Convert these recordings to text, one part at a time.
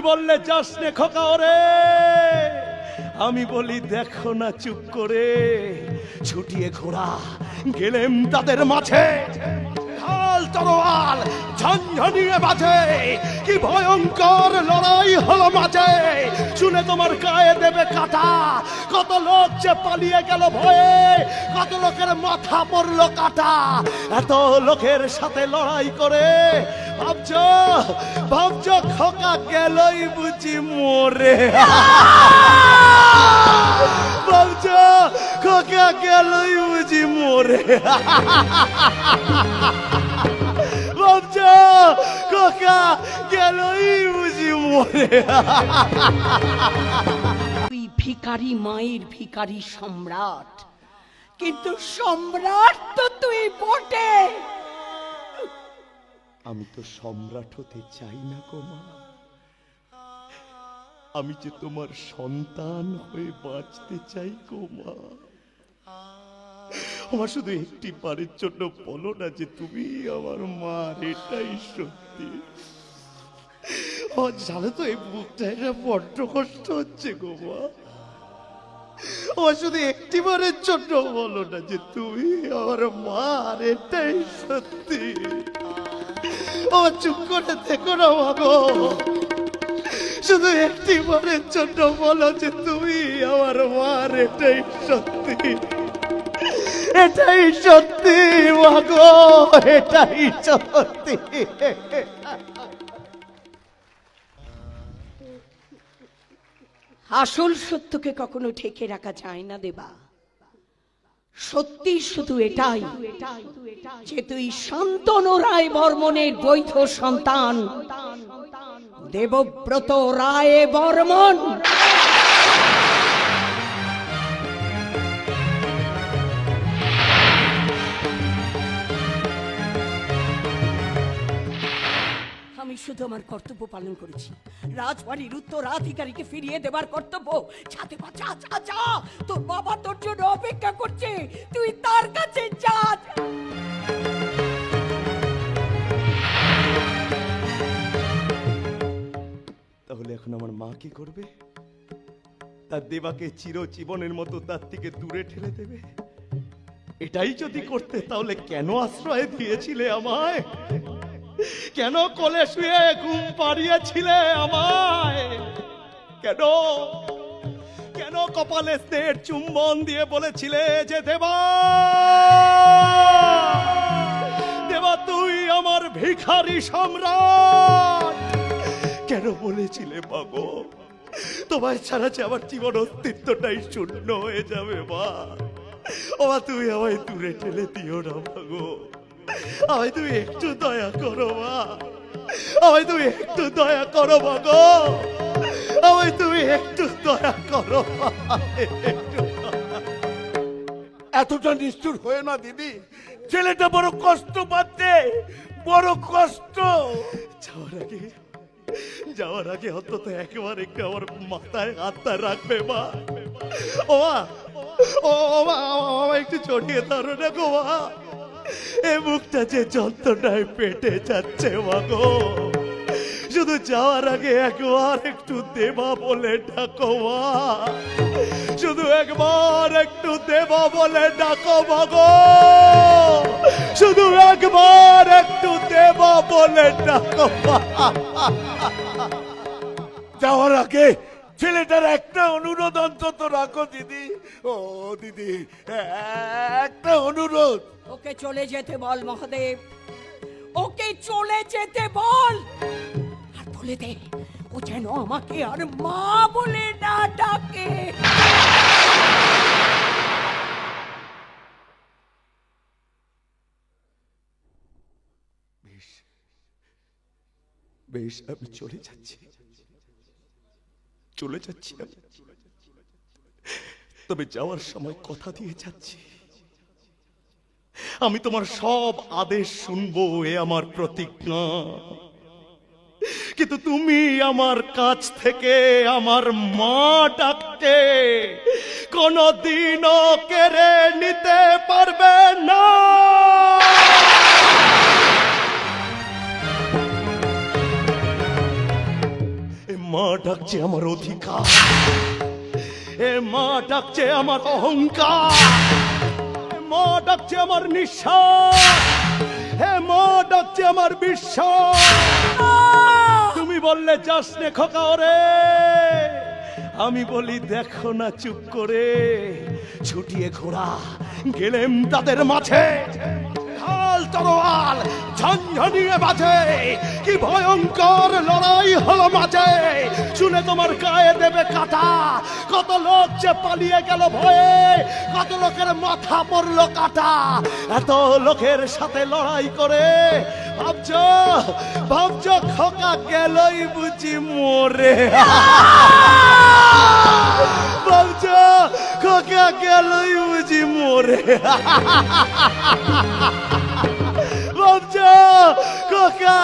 বললে যাস নে খোকা ওরে, আমি বলি দেখো না চুপ করে, ছুটিয়ে ঘোড়া গেলেম তাদের মাঝে, ঢাল তরোয়াল ঝনঝনিয়ে বাজে, কি ভয়ঙ্কর লড়াই হলো মাঝে, শুনে তোমার গায়ে দেবে কাটা, কত লোক যে পালিয়ে গেল ভয়ে, কত লোকের মাথা পড়লো কাটা, এত লোকের সাথে লড়াই করে ভাবছো ভাবছো খোকা গেলই বুঝি মরে, ভাবছো খোকা গেলই বুঝি মরে, ভাবছো খোকা গেলই বুঝি মরে। তুই ভিখারি মায়ের ভিখারি সম্রাট, কিন্তু সম্রাট তো তুই বটে। আমি তো সম্রাট হতে চাই না গো মা, আমি যে তোমার সন্তান হয়ে বাঁচতে চাই গো মা। আমার শুধু একটি বারের জন্য বলো না যে তুমি আমার মা, এটাই সত্যি। জানো তো এই বুকটা এটা বড্ড কষ্ট হচ্ছে গো মা, আমার শুধু একটি বারের জন্য বলো না যে তুমি আমার মা, এটাই সত্যি। ও চুপ করে দেখো না মাগো, শুধু একটি বারের জন্য বলো যে তুমি আমার মার, এটাই সত্যি, এটাই সত্যি মাগো, এটাই সত্যি। আসল সত্যকে কখনো ঢেকে রাখা যায় না দেবা। সত্যি শুধু এটাই যে তুই শান্তনু রায় বর্মনের বৈধ সন্তান দেবব্রত রায় বর্মন। আমি শুধু আমার কর্তব্য পালন করেছি, রাজবাড়ির উত্তরাধিকারীকে ফিরিয়ে দেবার কর্তব্য। ছাতে বাঁচা, যা যা, তোর বাবা তোর জন্য অপেক্ষা করছে, তুই তার কাছে যা। তাহলে এখন আমার মা কি করবে? তার দেবাকে চিরজীবনের মতো তার থেকে দূরে ঠেলে দেবে? এটাই যদি করতে তাহলে কেন আশ্রয় দিয়েছিলে আমায়? কেন কোলে শুয়ে ঘুম পাড়িয়েছিলে আমায়? কেন কেন কপালে স্নেহের চুম্বন দিয়ে বলেছিলে যে দেবা, দেবা তুই আমার ভিখারি সম্রাট? কেন বলেছিলে মাগো তোমায় ছাড়া যে আমার জীবন অস্তিত্বটাই শূন্য হয়ে যাবে? মা ও মা, তুমি আমায় দূরে ঠেলে দিও না মাগো, আমায় তুমি একটু দয়া করো মা, আমায় তুমি একটু দয়া করো মাগো, আমায় তুমি একটু দয়া করো। এতটা নিষ্ঠুর হয়ে না দিদি, ছেলেটা বড় কষ্ট পাচ্ছে, বড় কষ্ট। যাওয়ার আগে অন্তত একবার একটু আমার মাথায় হাতটা রাখবে মা। ও মা, ও মা, আমায় একটু জড়িয়ে ধরো না গো মা, এই মুখটা যে যন্ত্রণায় পেটে যাচ্ছে মা গো। শুধু যাওয়ার আগে একবার একটু দেবা বলে ডাকো মা, শুধু একবার একটু দেবা বলে ডাকো মা গো, শুধু একবার একটু দেবা বলে ডাকো মা। যাওয়ার আগে ছেলেটার একটা অনুরোধ অন্তত রাখো দিদি। ও দিদি, একটা অনুরোধ। ওকে চলে যেতে বল মহাদেব, ওকে চলে যেতে বল, আর বলে দে ও যেন আমাকে আর মা বলে না ডাকে। বেশ বেশ, আমি চলে যাচ্ছি, চলে যাচ্ছি আমি। তবে যাওয়ার সময় কথা দিয়ে যাচ্ছি, আমি তোমার সব আদেশ শুনবো, এ আমার প্রতিজ্ঞা। কিন্তু তুমি আমার কাছ থেকে আমার মা ডাকতে কোনদিনও কেড়ে নিতে পারবে না। মা ডাকছে আমার অধিকার, এ মা ডাকছে আমার অহংকার, এ মা ডাকছে আমার নিঃশ্বাস, হে মা ডাকছে আমার বিশ্বাস। তুমি বললে যাস নে খোকা ওরে, আমি বলি দেখো না চুপ করে। ছুটিয়ে ঘোড়া গেলেম তাদের মাঝে, ঢাল তরোয়াল ঝনঝনিয়ে বাজে, কি ভয়ঙ্কর লড়াই হলো মাঝে। শুনে তোমার গায়ে দেবে কাটা, কত লোক যে পালিয়ে গেল ভয়ে, কত লোকের মাথা পড়লো কাটা। এত লোকের সাথে লড়াই করে ভাবছো ভাবছো খোকা গেলই বুঝি মরে। ভাবছো খোকা গেলই বুঝি মরে। ভাবছো খোকা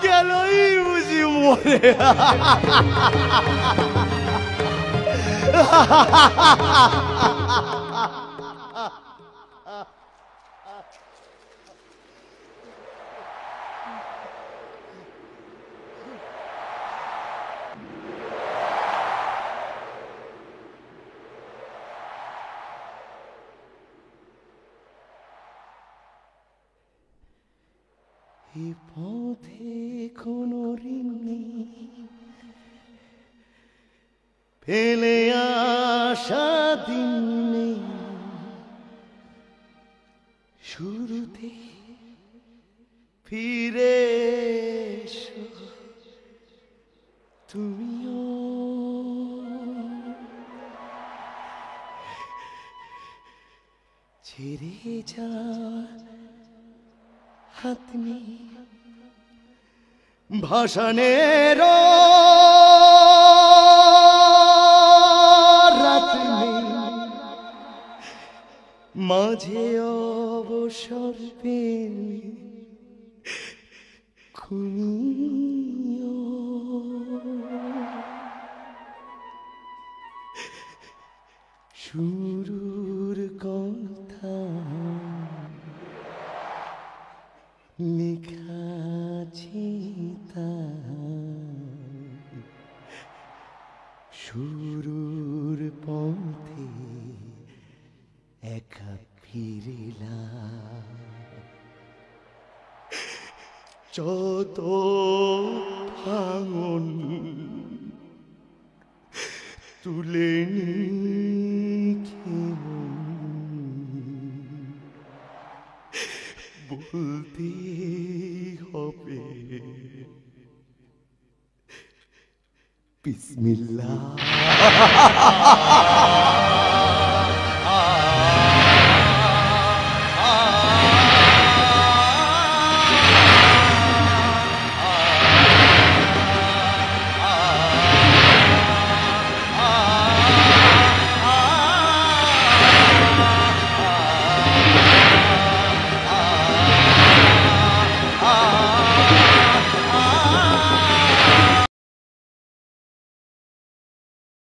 গেলই বুঝি মরে। এই পথে কোনো ঋণ নেই, ফেলে আসা দিন নেই, শুরুতে ফিরে এসো তুমিও। ছেড়ে যা হাত নেই, ভাষণের রাত নেই, মাঝে অবসর পেলে ঘুমিও। শুরুর কথা লেখাছি তাই, শুরুর পথে একা ফিরিলাম। যত ভাঙন তুলে নিখে বলতে হবে বিসমিল্লাহ।